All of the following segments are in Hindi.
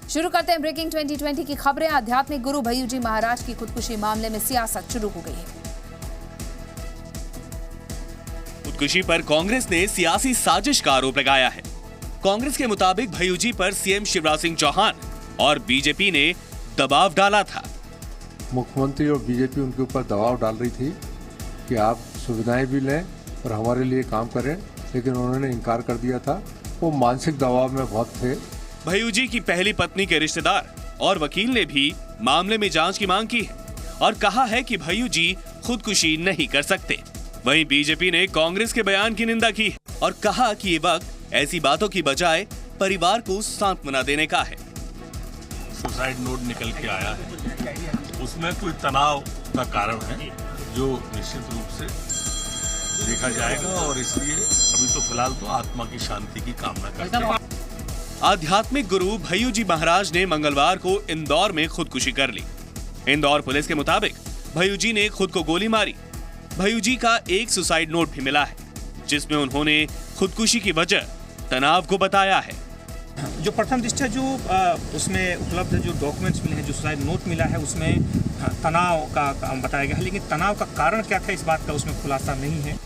शुरू करते हैं ब्रेकिंग 2020 की खबरें। आध्यात्मिक गुरु भय्यूजी महाराज की खुदकुशी मामले में सियासत शुरू हो गई है। खुदकुशी पर कांग्रेस ने सियासी साजिश का आरोप लगाया है। कांग्रेस के मुताबिक भय्यूजी पर सीएम शिवराज सिंह चौहान और बीजेपी ने दबाव डाला था। मुख्यमंत्री और बीजेपी उनके ऊपर दबाव डाल रही थी कि आप सुविधाएं भी लें और हमारे लिए काम करें, लेकिन उन्होंने इनकार कर दिया था। वो मानसिक दबाव में बहुत थे। भय्यूजी की पहली पत्नी के रिश्तेदार और वकील ने भी मामले में जांच की मांग की है और कहा है कि भय्यूजी खुदकुशी नहीं कर सकते। वहीं बीजेपी ने कांग्रेस के बयान की निंदा की है और कहा कि ये वक्त ऐसी बातों की बजाय परिवार को सांत्वना देने का है। सुसाइड नोट निकल के आया है, उसमें कोई तनाव का कारण है जो निश्चित रूप से देखा जाएगा और इसलिए अभी तो फिलहाल तो आत्मा की शांति की कामना करते हैं। आध्यात्मिक गुरु भय्यूजी महाराज ने मंगलवार को इंदौर में खुदकुशी कर ली। इंदौर पुलिस के मुताबिक भय्यूजी ने खुद को गोली मारी। भय्यूजी का एक सुसाइड नोट भी मिला है, जिसमें उन्होंने खुदकुशी की वजह तनाव को बताया है। जो प्रथम दृष्टया जो उसमें उपलब्ध जो डॉक्यूमेंट्स मिले हैं, जो सुसाइड नोट मिला है, उसमें तनाव का बताया गया है, लेकिन तनाव का कारण क्या था इस बात का उसमें खुलासा नहीं है।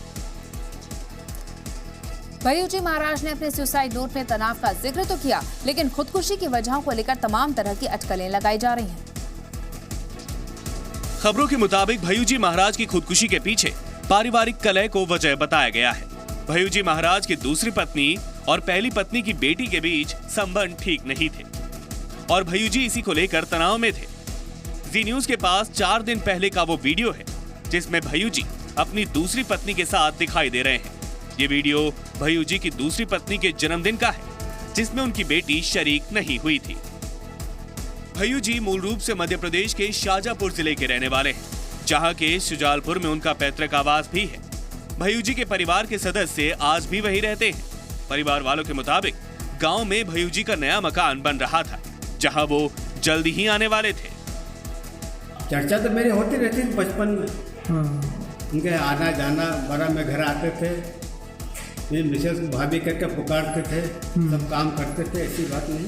भय्यूजी महाराज ने अपने सुसाइड नोट में तनाव का जिक्र तो किया, लेकिन खुदकुशी की वजहों को लेकर तमाम तरह की अटकलें लगाई जा रही हैं। खबरों के मुताबिक भय्यूजी महाराज की खुदकुशी के पीछे पारिवारिक कलह को वजह बताया गया है। भय्यूजी महाराज की दूसरी पत्नी और पहली पत्नी की बेटी के बीच संबंध ठीक नहीं थे और भय्यूजी इसी को लेकर तनाव में थे। जी न्यूज के पास 4 दिन पहले का वो वीडियो है जिसमें भय्यूजी अपनी दूसरी पत्नी के साथ दिखाई दे रहे हैं। ये वीडियो भय्यूजी की दूसरी पत्नी के जन्मदिन का है, जिसमें उनकी बेटी शरीक नहीं हुई थी। भय्यूजी मूल रूप से मध्य प्रदेश के शाजापुर जिले के रहने वाले हैं, जहां के शुजालपुर में उनका पैतृक आवास भी है। भय्यूजी के परिवार के सदस्य आज भी वहीं रहते हैं। परिवार वालों के मुताबिक गांव में भय्यूजी का नया मकान बन रहा था, जहां वो जल्दी ही आने वाले थे। चर्चा तो मेरी होती रहती थी बचपन में, उनके आना जाना, बड़ा में घर आते थे, मिसेस भाभी करके पुकारते थे, सब काम करते थे, ऐसी बात नहीं।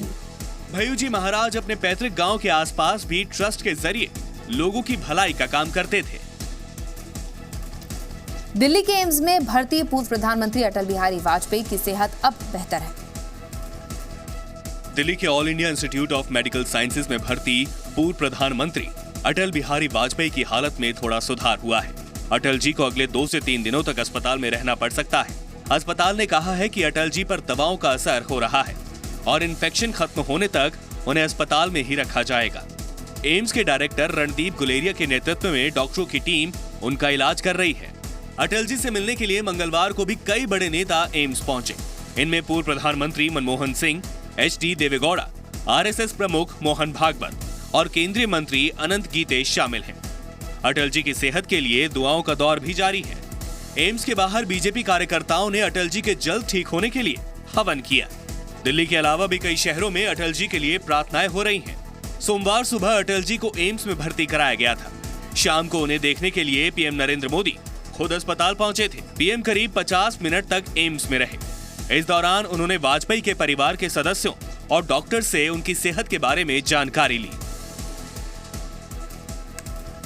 भय्यूजी महाराज अपने पैतृक गांव के आसपास भी ट्रस्ट के जरिए लोगों की भलाई का काम करते थे। दिल्ली के एम्स में भर्ती पूर्व प्रधानमंत्री अटल बिहारी वाजपेयी की सेहत अब बेहतर है। दिल्ली के all India institute of medical sciences में भर्ती पूर्व प्रधानमंत्री अटल बिहारी वाजपेयी की हालत में थोड़ा सुधार हुआ है। अटल जी को अगले 2 से 3 दिनों तक अस्पताल में रहना पड़ सकता है। अस्पताल ने कहा है कि अटल जी पर दवाओं का असर हो रहा है और इन्फेक्शन खत्म होने तक उन्हें अस्पताल में ही रखा जाएगा। एम्स के डायरेक्टर रणदीप गुलेरिया के नेतृत्व में डॉक्टरों की टीम उनका इलाज कर रही है। अटल जी से मिलने के लिए मंगलवार को भी कई बड़े नेता एम्स पहुंचे। इनमें पूर्व प्रधानमंत्री मनमोहन सिंह, एच.डी. देवेगौड़ा, आरएसएस प्रमुख मोहन भागवत और केंद्रीय मंत्री अनंत गीते शामिल हैं। अटल जी की सेहत के लिए दुआओं का दौर भी जारी है। एम्स के बाहर बीजेपी कार्यकर्ताओं ने अटल जी के जल्द ठीक होने के लिए हवन किया। दिल्ली के अलावा भी कई शहरों में अटल जी के लिए प्रार्थनाएं हो रही हैं। सोमवार सुबह अटल जी को एम्स में भर्ती कराया गया था। शाम को उन्हें देखने के लिए पीएम नरेंद्र मोदी खुद अस्पताल पहुंचे थे। पीएम करीब 50 मिनट तक एम्स में रहे। इस दौरान उन्होंने वाजपेयी के परिवार के सदस्यों और डॉक्टर से उनकी सेहत के बारे में जानकारी ली।